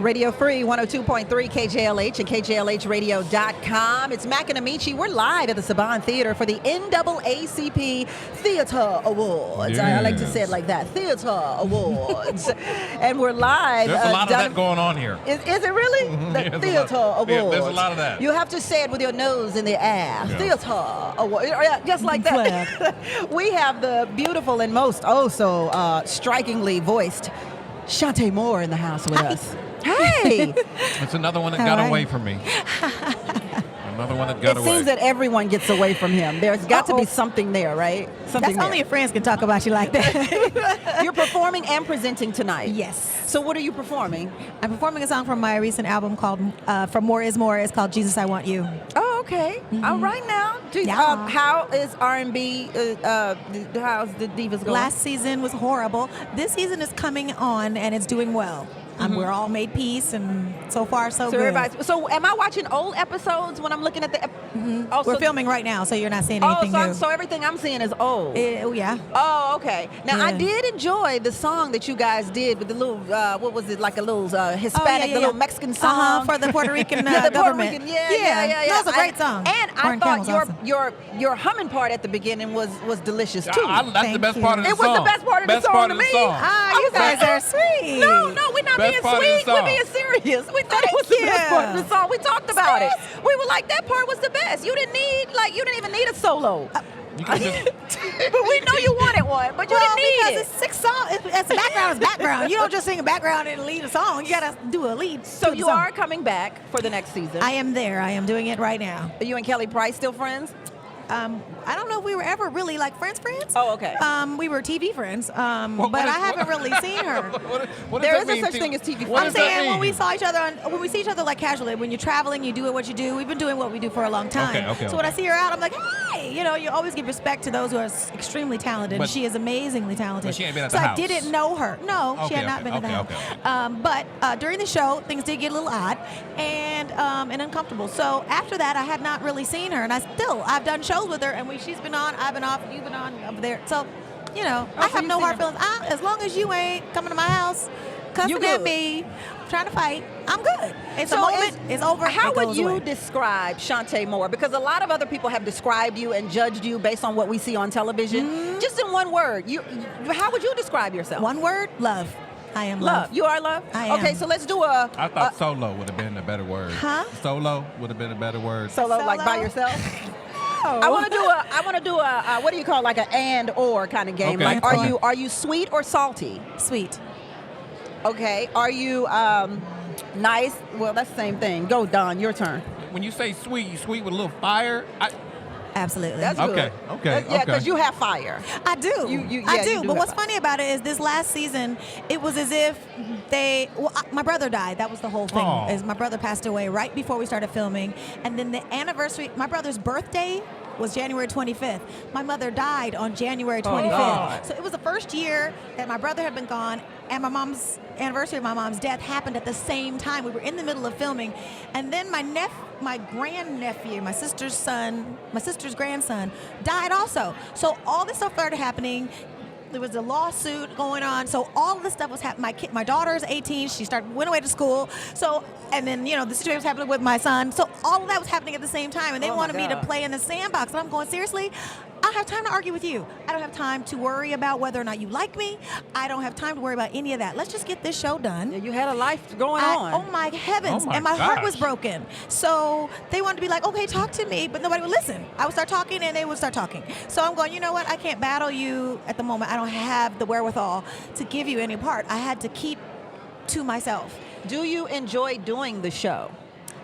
Radio Free 102.3 KJLH and KJLHradio.com. It's Mac and Amiche. We're live at the Saban Theater for the NAACP Theater Awards. Yes. I like to say it like that, Theater Awards. And we're live. There's a lot of that going on here. Is it really? The Theater Awards. Yeah, there's a lot of that. You have to say it with your nose in the air. Yeah. Theater Awards. Yeah, just like that. We have the beautiful and most strikingly voiced Chanté Moore in the house with us. Hey! It's another one that got away from me. Another one that got away. It seems that everyone gets away from him. There's got to be something there, right? Something That's only your friends can talk about you like that. You're performing and presenting tonight. Yes. So what are you performing? I'm performing a song from my recent album called From More Is More. It's called Jesus, I Want You. Oh, okay. Mm-hmm. All right now. How is R&B, how's the Divas going? Last season was horrible. This season is coming on, and it's doing well. We're all made peace, and so far, so good. So am I watching old episodes when I'm looking at the... We're filming right now, so you're not seeing anything new. So everything I'm seeing is old. Yeah. Oh, okay. Now, I did enjoy the song that you guys did with the little, what was it, like a little Hispanic, the little Mexican song. For the Puerto Rican the government. Puerto Rican, yeah. That was a great song. And I thought your humming part at the beginning was delicious, too. That's the best part of the song. It was the best part of the song to me. You guys are sweet. No, we're not being sweet. We're being serious. We thought it was the best part of the song. We talked about it. We were like, that part was the best. You didn't even need a solo. But we know you wanted one, but you didn't need because it. it's 6 songs. It's background is background. You don't just sing a background and lead a song. You gotta do a lead. So you are coming back for the next season. I am there. I am doing it right now. Are you and Kelly Price still friends? I don't know if we were ever really like friends. Oh, okay. We were TV friends, but I haven't really seen her. There is a such thing as TV friends. I'm saying when we saw each other when we see each other like casually, when you're traveling, you do what you do. We've been doing what we do for a long time. So when I see her out, I'm like, hey, you always give respect to those who are extremely talented. And she is amazingly talented. But she ain't been at the house. I didn't know her. No, she had not been at the house. But during the show, things did get a little odd and uncomfortable. So after that, I had not really seen her, and I've done shows with her, and she's been on, I've been off, you've been on over there. So, I have no hard feelings. As long as you ain't coming to my house, cussing at me, trying to fight, I'm good. It's a moment. It's over. How would you describe Chanté Moore? Because a lot of other people have described you and judged you based on what we see on television. Just in one word, how would you describe yourself? One word: love. I am love. You are love? I am. Okay, so let's do I thought solo would have been a better word. Huh? Solo would have been a better word. Solo, like by yourself? I want to do a what do you call like an and or kind of game? Okay. Like are you sweet or salty? Sweet. Okay. Are you nice? Well, that's the same thing. Go, Don. Your turn. When you say sweet, you sweet with a little fire? Absolutely. That's good. Okay. Yeah, because you have fire. I do. I do. But what's fire. funny about it is this last season, it was as if my brother died. That was the whole thing. Aww. Is my brother passed away right before we started filming. And then the anniversary, my brother's birthday was January 25th. My mother died on January 25th. So it was the first year that my brother had been gone, and my mom's anniversary of my mom's death happened at the same time. We were in the middle of filming, and then my grandnephew, my sister's grandson, died also. So all this stuff started happening. There was a lawsuit going on. So all of this stuff was happening. My daughter is 18. She went away to school. So, and then, the situation was happening with my son. So all of that was happening at the same time. And they wanted me to play in the sandbox. And I'm going, seriously? I don't have time to argue with you. I don't have time to worry about whether or not you like me. I don't have time to worry about any of that. Let's just get this show done. Yeah, you had a life going on. Oh my heavens. And my heart was broken. So they wanted to be like, okay, talk to me, but nobody would listen. I would start talking and they would start talking. So I'm going, you know what? I can't battle you at the moment. I don't have the wherewithal to give you any part. I had to keep to myself. Do you enjoy doing the show?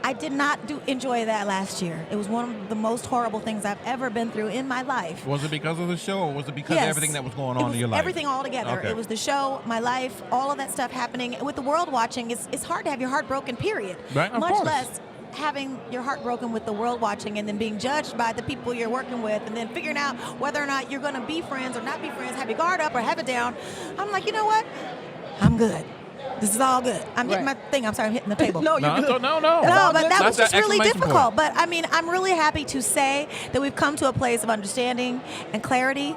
I did not enjoy that last year. It was one of the most horrible things I've ever been through in my life. Was it because of the show, or was it because of everything that was going on in your life? Everything all together. Okay. It was the show, my life, all of that stuff happening. With the world watching, it's hard to have your heart broken, period. Right, of Much course. less having your heart broken with the world watching and then being judged by the people you're working with and then figuring out whether or not you're going to be friends or not be friends, have your guard up or have it down. I'm like, you know what? I'm good. This is all good. I'm getting my thing. I'm sorry, I'm hitting the table. No, No, you're good. no. No, but that was just really exclamation difficult. point. But I mean, I'm really happy to say that we've come to a place of understanding and clarity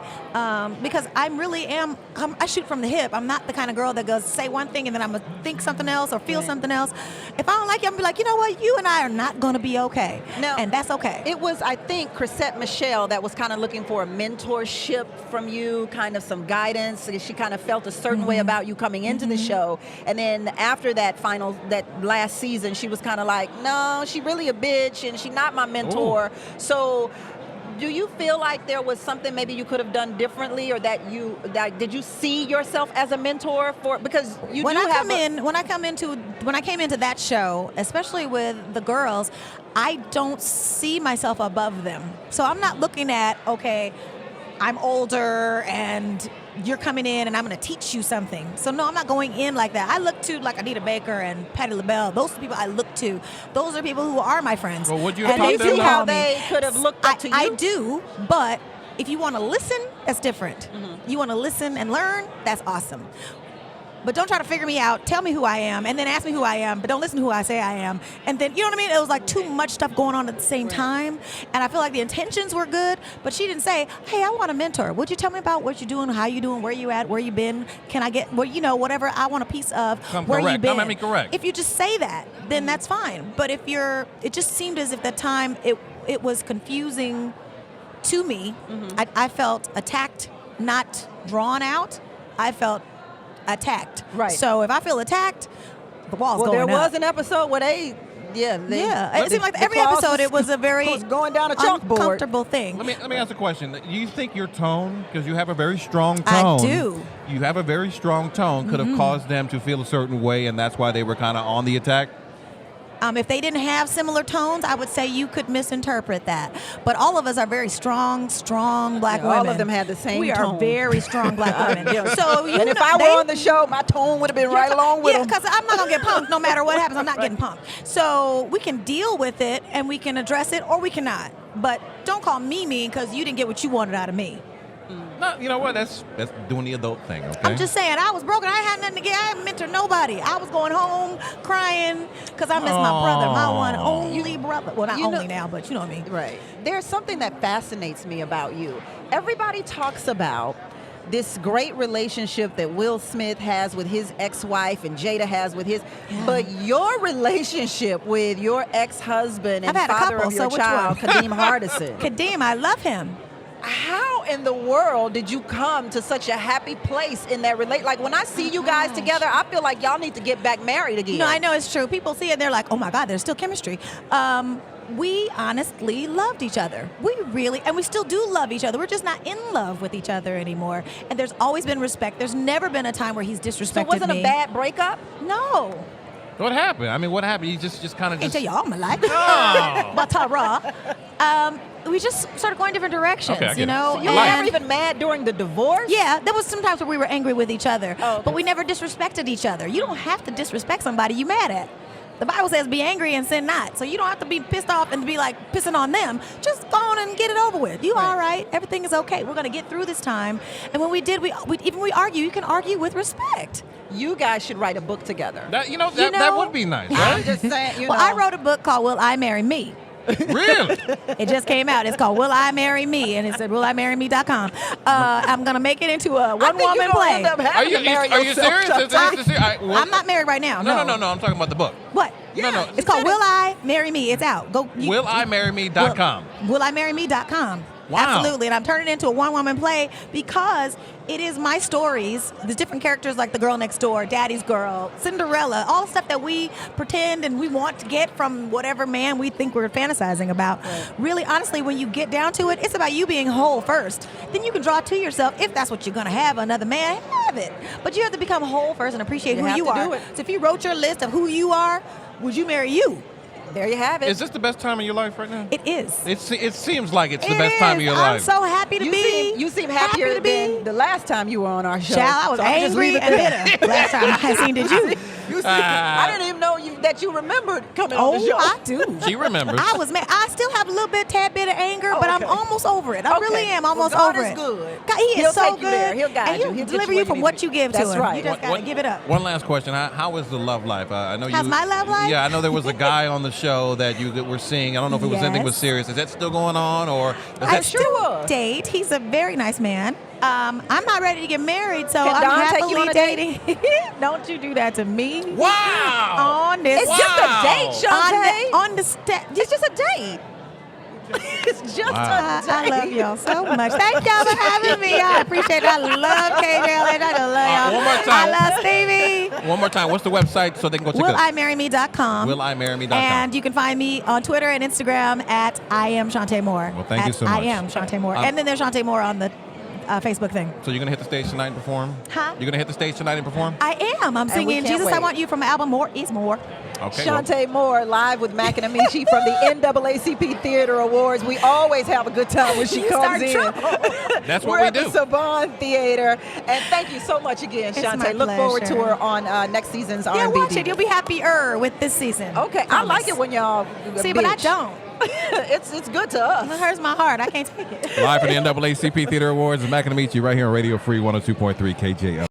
because I really am, I shoot from the hip. I'm not the kind of girl that goes say one thing and then I'm going to think something else or feel something else. If I don't like you, I'm going to be like, you know what? You and I are not going to be okay. Now, and that's okay. It was, I think, Chrisette Michelle that was kind of looking for a mentorship from you, kind of some guidance. She kind of felt a certain way about you coming into the show. And then after that last season, she was kind of like, no, she really a bitch and she not my mentor. Ooh. So do you feel like there was something maybe you could have done differently, or that did you see yourself as a mentor for, because you when I came into that show, especially with the girls, I don't see myself above them. So I'm not looking at, okay, I'm older and you're coming in and I'm going to teach you something. So no, I'm not going in like that. I look to like Anita Baker and Patti LaBelle. Those are people I look to. Those are people who are my friends. Well, would you have talked to see how they could have looked up to you? I do, but if you want to listen, that's different. You want to listen and learn, that's awesome. But don't try to figure me out. Tell me who I am, and then ask me who I am, but don't listen to who I say I am. And then, you know what I mean? It was like too much stuff going on at the same time. And I feel like the intentions were good, but she didn't say, hey, I want a mentor. Would you tell me about what you're doing, how you doing, where you at, where you been? Can I get, well, you know, whatever I want a piece of, where you been. Come at me correct. If you just say that, then that's fine. But if it just seemed as if that time it was confusing to me. I felt attacked, not drawn out. I felt attacked. Right. So if I feel attacked, the wall's going up. There was an episode where it seemed like every episode it was a very was going down a chalkboard. uncomfortable thing. Let me ask a question. Do you think your tone, because you have a very strong tone. I do. You have a very strong tone, could have caused them to feel a certain way, and that's why they were kind of on the attack? If they didn't have similar tones, I would say you could misinterpret that. But all of us are very strong black women. All of them had the same tone. We are very strong black women. So and if I were on the show, my tone would have been right along with them. Yeah, because I'm not going to get punked no matter what happens. I'm not getting punked. So we can deal with it and we can address it or we cannot. But don't call me mean because you didn't get what you wanted out of me. No, you know what? That's doing the adult thing, okay? I'm just saying, I was broken. I had nothing to get. I haven't mentored nobody. I was going home crying because I miss my brother, my one only brother. Well, not only now, but you know what I mean. Right. There's something that fascinates me about you. Everybody talks about this great relationship that Will Smith has with his ex-wife and Jada has with his, but your relationship with your ex-husband and father of your child, Kadeem Hardison. Kadeem, I love him. How in the world did you come to such a happy place in that relate? Like when I see you guys together, I feel like y'all need to get back married again. No, I know it's true. People see it and they're like, oh my God, there's still chemistry. We honestly loved each other. And we still do love each other. We're just not in love with each other anymore. And there's always been respect. There's never been a time where he's disrespected me. So wasn't a bad breakup? No. What happened? I mean, what happened? You just kind of I tell you all my life. Oh. But we just started going different directions, you know. So you were never even mad during the divorce? Yeah, there was some times where we were angry with each other, okay. but we never disrespected each other. You don't have to disrespect somebody you mad at. The Bible says be angry and sin not. So you don't have to be pissed off and be like pissing on them. Just go on and get it over with. You all right. Everything is okay. We're going to get through this time. And when we did, we argue. You can argue with respect. You guys should write a book together. That would be nice, right? I'm just saying, I wrote a book called Will I Marry Me? Really? It just came out. It's called Will I Marry Me? And it's at willimarryme.com. I'm going to make it into a one-woman play. Are you serious? I'm not married right now. No. I'm talking about the book. What? Yeah. No. It's called Will I Marry Me? It's out. willimarryme.com. Willimarryme.com. Wow. Absolutely. And I'm turning it into a one-woman play because it is my stories, the different characters like the girl next door, Daddy's Girl, Cinderella, all the stuff that we pretend and we want to get from whatever man we think we're fantasizing about. Right. Really, honestly, when you get down to it, it's about you being whole first. Then you can draw to yourself, if that's what you're going to have, another man, have it. But you have to become whole first and appreciate who you are. So if you wrote your list of who you are, would you marry you? There you have it. Is this the best time of your life right now? It is. It seems like it's the best time of your life. I'm so happy to be. You seem happier than the last time you were on our show. Child, I was angry and bitter last time I seen. Did you? You I didn't even know that you remembered coming on the show. I do. She remembers. I was mad. I still have a little bit, tad bit of anger, but I'm almost over it. I really am almost God over is it. good. God, he He'll is so take you good. there. He'll guide and you. He'll He'll get deliver you you where from you what need you to give be. to That's him. right. You just gotta give it up. One last question. How is the love life? I know How's my love life? Yeah, I know there was a guy on the show that you were seeing. I don't know if it was anything was serious. Is that still going on, or is I that still date. He's a very nice man. I'm not ready to get married, so Can I'm Don take you happily on a dating. Don't you do that to me. Wow! On this, It's just a date, Chanté. on the step. It's just a date. It's just a date. I love y'all so much. Thank y'all for having me. I appreciate it. I love KJLH. I love y'all. One more time. I love Stevie. One more time. What's the website so they can go check it out? WillIMarryMe.com. WillIMarryMe.com. And you can find me on Twitter and Instagram at I am Chanté Moore. Well, thank you so much. I am Chanté Moore. And then there's Chanté Moore on the Facebook thing. So you're going to hit the stage tonight and perform? Huh? You're going to hit the stage tonight and perform? I am. I'm we singing can't Jesus, I wait. Want You from the album More is More. Okay. Chanté Moore live with Mac and Amiche from the NAACP Theater Awards. We always have a good time when she You comes start in. trouble. That's We're what we at do. the Saban Theater. And thank you so much again, It's my Chanté. Look forward to pleasure. her on next season's Yeah, R&B. watch it. You'll be happier with this season. Okay, I like it when y'all See, but I bitch. don't. it's good to us. It hurts my heart. I can't take it. Live from the NAACP Theater Awards, Mac and Amiche right here on Radio Free 102.3 KJL.